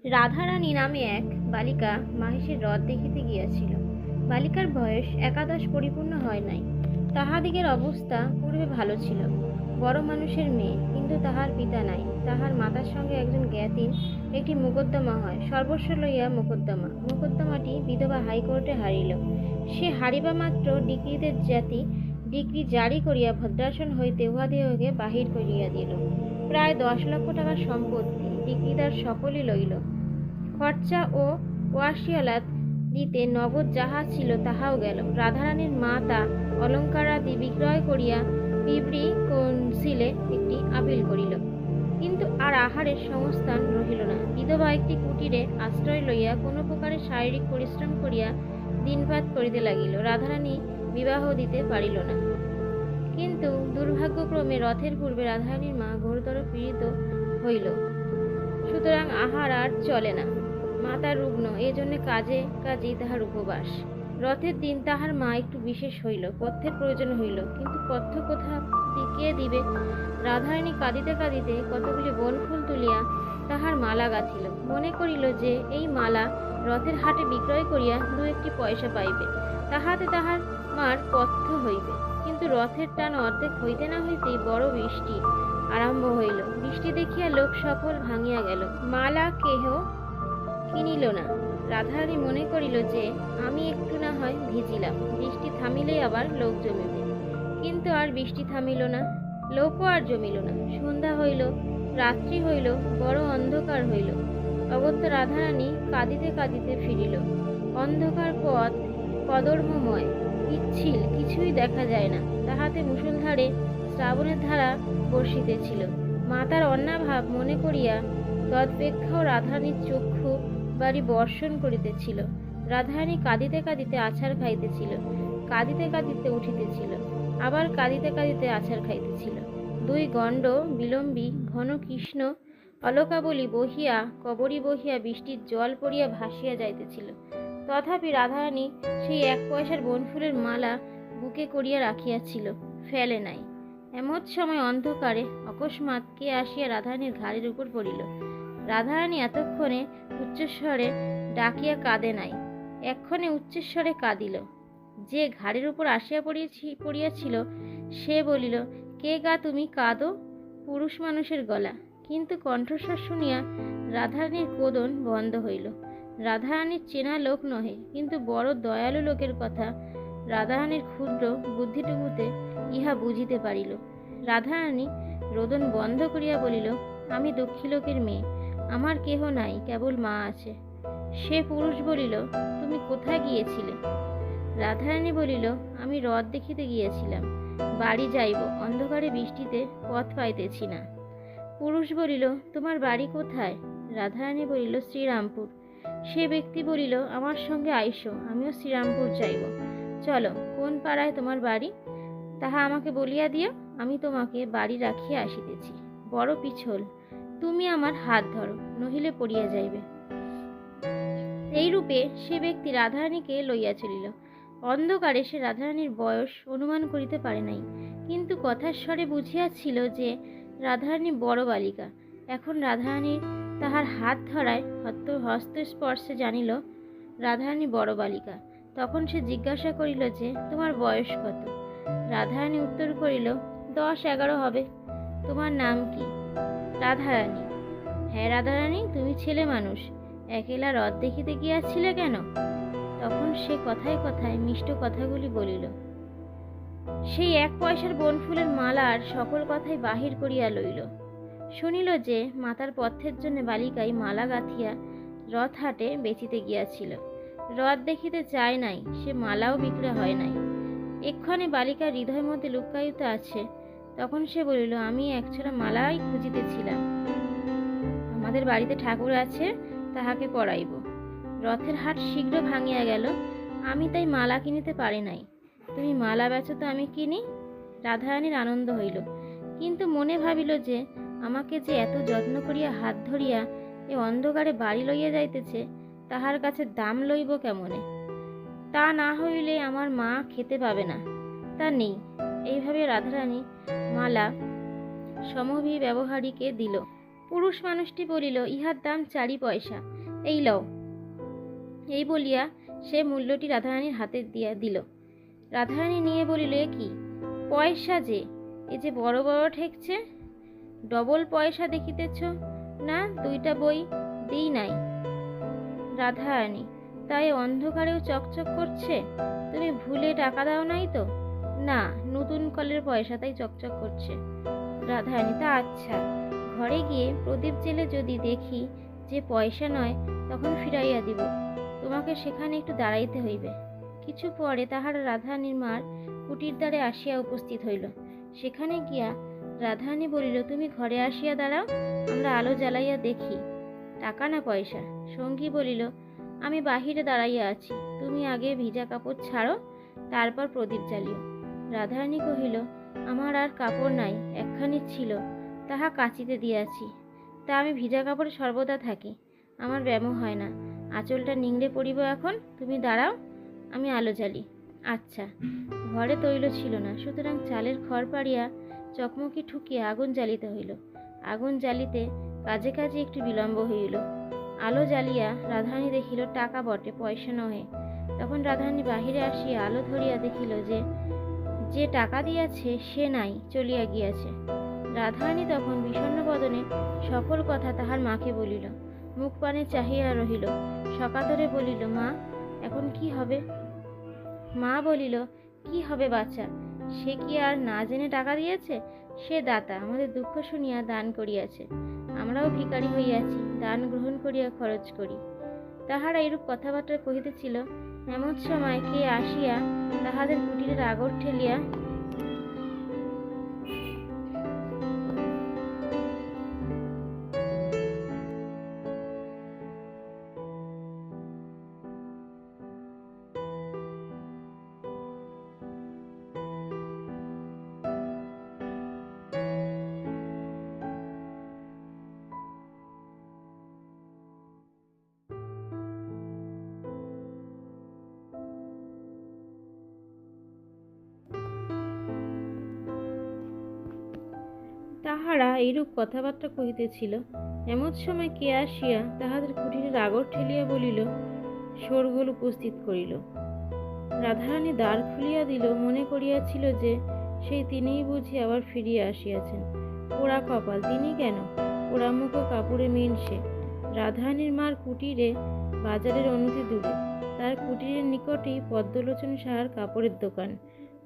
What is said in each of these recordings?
রাধারানী নামে এক বালিকা মাহেশের রথ দেখিতে গিয়াছিল। বালিকার বয়স একাদশ পরিপূর্ণ হয় নাই। তাহাদিগের অবস্থা পূর্বে ভালো ছিল। বড় মানুষের মেয়ে, কিন্তু তাহার পিতা নাই। তাহার মাতার সঙ্গে একজন জ্ঞাতির একটি মোকদ্দমা হয়। সর্বস্ব লইয়া মোকদ্দমাটি বিধবা হাইকোর্টে হারিল। সে হারিবা মাত্র ডিক্রি জারি করিয়া ভদ্রাসন হইতে উহাদিগকে বাহির করিয়া দিল। প্রায় 10 লক্ষ টাকার সম্পত্তি ডিক্রিদার সকলই লইল। খরচা ও ওয়াসিয়ালাত দিতে নগদ যাহা ছিল তাহাও গেল। রাধারানীর মা তা অলঙ্কারাদি বিক্রয় করিয়া পিবড়ি কৌন্সিলে একটি আপিল করিল, কিন্তু আর আহারের সংস্থান রহিল না। বিধবা একটি কুটিরে আশ্রয় লইয়া কোনো প্রকারে শারীরিক পরিশ্রম করিয়া দিনপাত করিতে লাগিল। রাধারানী বিবাহ দিতে পারিল না, কিন্তু দুর্ভাগ্যক্রমে রথের পূর্বে রাধারানীর মা ঘোরতর পীড়িত হইল। সুতরাং আহার আর চলে না। মাতা রুগ্ন, এই জন্য কাজেই তাহার উপবাস। রথের দিন তাহার মা একটু বিশেষ হইল, পথ্যের প্রয়োজন হইল, কিন্তু পথ্য কোথা কে দিবে? রাধারানী কাঁদিতে কাঁদিতে কতগুলি বনফুল তুলিয়া তাহার মালা গাঁথিল। মনে করিল যে এই মালা রথের হাটে বিক্রয় করিয়া 2-1 পয়সা পাইবে, তাহাতে তাহার মার পথ্য হইবে। কিন্তু রথের টান অর্ধেক হইতে না হইতেই বড় বৃষ্টি আরম্ভ হইল। বৃষ্টি দেখিয়া লোক সকল ভাঙিয়া গেল। মালা কেহ কিনিল না। রাধারানী মনে করিল যে আমি একটু না হয় ভিজিলাম, বৃষ্টি থামিলেই আবার লোক জমিবে। কিন্তু আর বৃষ্টি থামিল না, লোকও আর জমিল না। সন্ধ্যা হইল, রাত্রি হইল, বড় অন্ধকার হইল। অগত্যা রাধারানী কাঁদিতে কাঁদিতে ফিরিল। অন্ধকার পথ কদর্মময়, পিচ্ছিল, কিছুই দেখা যায় না। তাহাতে মুষলধারে শ্রাবণের ধারা বর্ষিতেছিল। মাতার অন্নাভাব মনে করিয়া তৎপেক্ষাও রাধারানীর চক্ষু বাড়ি বর্ষণ করিতেছিল। রাধারানী কাঁদিতে কাঁদিতে আছাড় খাইতেছিল, কাঁদিতে কাঁদিতে উঠিতেছিল, আবার কাঁদিতে কাঁদিতে আছাড় খাইতেছিল। 2 গণ্ড বিলম্বী ঘন কৃষ্ণ অলকাবলী বহিয়া কবরী বহিয়া বৃষ্টির জল পড়িয়া ভাসিয়া যাইতেছিল। তথাপি রাধারানী সেই 1 পয়সার বনফুলের মালা বুকে করিয়া রাখিয়াছিল, ফেলে নাই। এমত সময় অন্ধকারে অকস্মাৎ কে আসিয়া রাধারানীর ঘাড়ের উপর পড়িল। রাধারানী এতক্ষণে উচ্চস্বরে ডাকিয়া কাঁদে নাই, এক্ষণে উচ্চস্বরে কাঁদিল। যে ঘাড়ের উপর আসিয়া পড়িয়াছিল সে বলিল, কে গা তুমি কাঁদো? পুরুষ মানুষের গলা। কিন্তু কণ্ঠস্বর শুনিয়া রাধারানীর ক্রোধন বন্ধ হইল। রাধারানীর চেনা লোক নহে, কিন্তু বড় দয়ালু লোকের কথা রাধারানীর ক্ষুদ্র বুদ্ধিটুকুতে ইহা বুঝিতে পারিল। রাধারানী রোদন বন্ধ করিয়া বলিল, আমি দক্ষী লোকের মেয়ে, আমার কেহ নাই, কেবল মা আছে। সে পুরুষ বলিল, তুমি কোথায় গিয়েছিলে? রাধারানী বলিল, আমি রথ দেখিতে গিয়েছিলাম, বাড়ি যাইব, অন্ধকারে বৃষ্টিতে পথ পাইতেছি না। পুরুষ বলিল, তোমার বাড়ি কোথায়? রাধারানী বলিল, শ্রীরামপুর। সে ব্যক্তি বলিল, আমার সঙ্গে আইসো, আমিও শ্রীরামপুর যাইব। চলো, কোন পাড়ায় তোমার বাড়ি তাহা আমাকে বলিয়া দিও, আমি তোমাকে বাড়ি রাখিয়া আসিতেছি। বড় পিছল, তুমি আমার হাত ধরো, নহিলে পড়িয়া যাইবে। এইরূপে সে ব্যক্তি রাধারানীকে লইয়া চলিল। অন্ধকারে সে রাধারানীর বয়স অনুমান করিতে পারে নাই, কিন্তু কথার স্বরে বুঝিয়াছিল যে রাধারানী বড় বালিকা। এখন রাধারানীর তাহার হাত ধরায় হস্তস্পর্শে জানিল রাধারানী বড় বালিকা। তখন সে জিজ্ঞাসা করিল যে, তোমার বয়স কত? রাধারানী উত্তর করিল, 10-11 হবে। তোমার নাম কি? রাধারানী। হ্যাঁ রাধারানী, তুমি ছেলে মানুষ, একেলা রথ দেখিতে গিয়াছিলে কেন? তখন সে কথায় কথায় মিষ্ট কথাগুলি বলিল। সেই 1 পয়সার বনফুলের মালার সকল কথাই বাহির করিয়া লইল। শুনিল যে মাতার পথ্যের জন্য বালিকাই মালা গাঁথিয়া রথ হাটে বেচিতে গিয়াছিল। রথ দেখিতে চায় নাই, সে মালাও বিক্রয় হয় নাই। এক্ষণে বালিকার হৃদয়ের মধ্যে লুকায়িত আছে। তখন সে বলিল, আমি একছড়া মালাই খুঁজিতেছিলাম, আমাদের বাড়িতে ঠাকুর আছে, তাহাকে পরাইব। রথের হাট শীঘ্র ভাঙিয়া গেল, আমি তাই মালা কিনিতে পারি নাই। তুমি মালা বেচো তো আমি কিনি। রাধারানীর আনন্দ হইল, কিন্তু মনে ভাবিল যে আমাকে যে এত যত্ন করিয়া হাত ধরিয়া এ অন্ধকারে বাড়ি লইয়া যাইতেছে, তাহার কাছে দাম লইব কেমনে? তা না হইলে আমার মা খেতে পাবে না, তা নেই। এইভাবে রাধারানী মালা সমভি ব্যবহারীকে দিল। পুরুষ মানুষটি বলিল, ইহার দাম 4 পয়সা, এই লও। এই বলিয়া সে মূল্যটি রাধারানীর হাতে দিয়া দিল। রাধারানী নিয়ে বলিল, এ কি পয়সা, যে এ যে বড় বড় ঠেকছে, ডবল পয়সা দেখিতেছ না? 2টা বই দিই নাই। রাধারানী, তাই অন্ধকারেও চকচক করছে? তুমি ভুলে টাকা দাও নাই তো? না, নতুন কলের পয়সা, তাই চকচক করছে। রাধারানী, তা আচ্ছা, ঘরে গিয়ে প্রদীপ জেলে যদি দেখি যে পয়সা নয়, তখন ফিরাইয়া দিব। তোমাকে সেখানে একটু দাঁড়াইতে হইবে। কিছু পরে তাহারা রাধারানীর মার কুটির দ্বারে আসিয়া উপস্থিত হইল। সেখানে গিয়া রাধারানী বলিল, তুমি ঘরে আসিয়া দাঁড়াও, আমরা আলো জ্বালাইয়া দেখি টাকা না পয়সা। সঙ্গী বলিল, আমি বাহিরে দাঁড়াইয়া আছি, তুমি আগে ভিজা কাপড় ছাড়ো, তারপর প্রদীপ জ্বালিও। রাধারানী কহিল, আমার আর কাপড় নাই, একখানি ছিল, তাহা কাচিতে দিয়াছি। তা আমি ভিজা কাপড়ে সর্বদা থাকি, আমার ব্যামো হয় না। আঁচলটা নিংড়ে পড়িব এখন, তুমি দাঁড়াও, আমি আলো জ্বালি। আচ্ছা। ঘরে তৈল ছিল না, সুতরাং চালের খড় পাড়িয়া চকমকি ঠুকিয়া আগুন জ্বালিতে হইল। আগুন জ্বালিতে কাজে কাজে একটু বিলম্ব হইল। আলো জ্বালিয়া রাধারানী দেখিল টাকা বটে, পয়সা নহে। তখন রাধারানী বাহিরে আসিয়া আলো ধরিয়া দেখিল যে যে টাকা দিয়াছে সে নাই, চলিয়া গিয়াছে। রাধারানী তখন বিষণ্ণ বদনে সকল কথা তাহার মাকে বলিল। মুখ পানে চাহিয়া রহিল। সকাতরে বলিল, মা, এখন কি হবে? মা বলিল, কি হবে বাছা? সে কি আর না জেনে টাকা দিয়েছে? সে দাতা, আমাদের দুঃখ শুনিয়া দান করিয়াছে। আমরাও ভিখারি হইয়াছি, দান গ্রহণ করিয়া খরচ করি। তাহারা এরূপ কথাবার্তা কহিতেছিল, এমন সময় কে আসিয়া তাহাদের কুটিরের আগর ঠেলিয়া তাহারা এইরূপ কথাবার্তা কহিতেছিল, এমন সময় কে আসিয়া তাহাদের কুটিরের আগর ঠেলিয়া বলিল, শোরগোল উপস্থিত করিল। রাধারানী দ্বার খুলিয়া দিল, মনে করিয়াছিল যে সেই তিনিই বুঝি আবার ফিরিয়া আসিয়াছেন। পোড়া কপাল, তিনি কেন? পোড়ামুখ কাপড়ে মিনসে। রাধারানীর মার কুটিরে বাজারের অনতি দূরে। তার কুটিরের নিকটেই পদ্মলোচন সাহার কাপড়ের দোকান।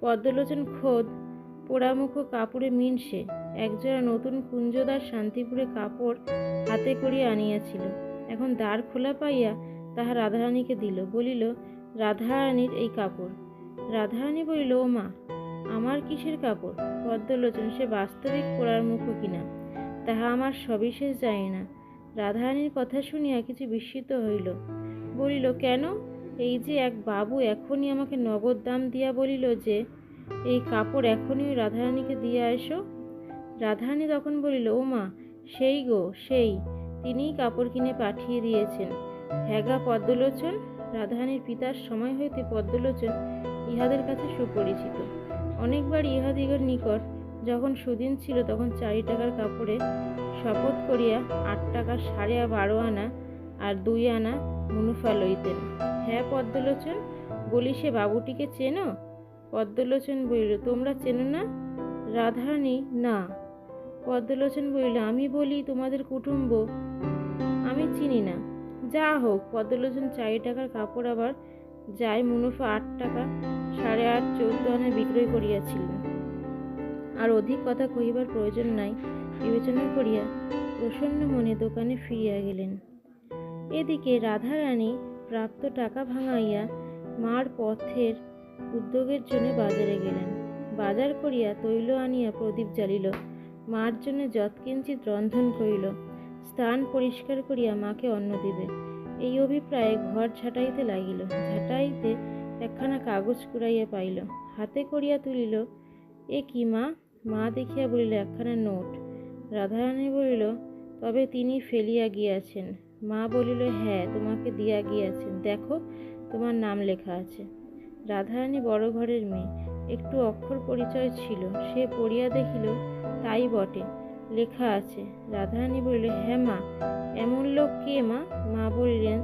পদ্মলোচন খোদ পোড়ামুখ কাপড়ে মিনসে একজোড়া নতুন কুঞ্জদার শান্তিপুরে কাপড় হাতে করিয়া আনিয়াছিল। এখন দ্বার খোলা পাইয়া তাহা রাধারানীকে দিল, বলিল, রাধারানীর এই কাপড়। রাধারানী বলিল, ও মা, আমার কিসের কাপড়? পদ্মলোচন, সে বাস্তবিক পোড়ার মুখ কিনা তাহা আমার সবিশেষ জানি না। রাধারানীর কথা শুনিয়া কিছু বিস্মিত হইল। বলিল, কেন? এই যে এক বাবু এখনই আমাকে নগদ দাম দিয়া বলিল যে এই কাপড় এখনই রাধারানীকে দিয়ে এসো। রাধারানী তখন বলিল, ও মা, সেই গো সেই, তিনিই কাপড় কিনে পাঠিয়ে দিয়েছেন। হ্যাগা পদ্মলোচন। রাধারানীর পিতার সময় হইতে পদ্মলোচন ইহাদের কাছে সুপরিচিত। অনেকবার ইহাদিগের নিকট যখন সুদিন ছিল, তখন 4 টাকার কাপড়ে শপথ করিয়া 8 টাকা 12.5 আনা আর 2 আনা মুনাফা লইতেন। হ্যাঁ পদ্মলোচন, বলি, সে বাবুটিকে চেনো? পদ্মলোচন বলিল, তোমরা চেনো না? রাধারানী, না। পদ্মলোচন বলিল, আমি বলি, তোমাদের কুটুম্ব, আমি চিনি না। যা হোক, পদ্মলোচন 4 টাকার কাপড় আবার যায় মুনাফা 8 টাকা 8.5 14 আনায় বিক্রয় করিয়াছিলেন। আর অধিক কথা কহিবার প্রয়োজন নাই বিবেচনা করিয়া প্রসন্ন মনে দোকানে ফিরিয়া গেলেন। এদিকে রাধারানী প্রাপ্ত টাকা ভাঙাইয়া মার পথের উদ্যোগের জন্য বাজারে গেলেন। বাজার করিয়া তৈল আনিয়া প্রদীপ জ্বালিল, মার জন্য যৎকিঞ্চিৎ রন্ধন করিল, স্থান পরিষ্কার করিয়া মাকে অন্ন দিবে, এই অভিপ্রায়ে ঘর ঝাঁটাইতে লাগিল। ঝাঁটাইতে একখানা কাগজ কুড়াইয়া পাইল, হাতে করিয়া তুলিল। এ কি মা? মা দেখিয়া বলিল, একখানা নোট। রাধারানী বলিল, তবে তিনি ফেলিয়া গিয়াছেন। মা বলিল, হ্যাঁ, তোমাকে দিয়া গিয়াছেন, দেখো তোমার নাম লেখা আছে। রাধারানী বড় ঘরের মেয়ে, একটু অক্ষর পরিচয় ছিল, সে পড়িয়া দেখিল তাই বটে। লেখা আছে। রাধারানী বলিল, হ্যাঁ মা, এমন লোক কে মা? মা বলিলেন,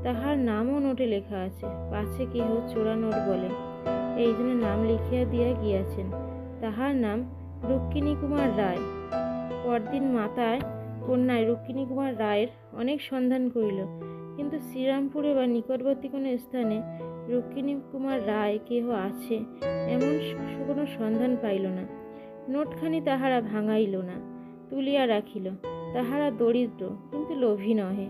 তাহার নামও নোটে লেখা আছে, পাছে কেহ চোরা নোট বলে, এই জন্য নাম লিখিয়া দিয়া গিয়াছেন। তাহার নাম রুক্মিণী কুমার রায়। পরদিন মাতায় কন্যায় রুক্মিণী কুমার রায়ের অনেক সন্ধান করিল, কিন্তু শ্রীরামপুরে বা নিকটবর্তী কোনো স্থানে রুক্মিণী কুমার রায় কেহ আছে এমন কোনো সন্ধান পাইল না। নোটখানি তাহারা ভাঙাইল না, তুলিয়া রাখিল। তাহারা দরিদ্র কিন্তু লোভী নহে।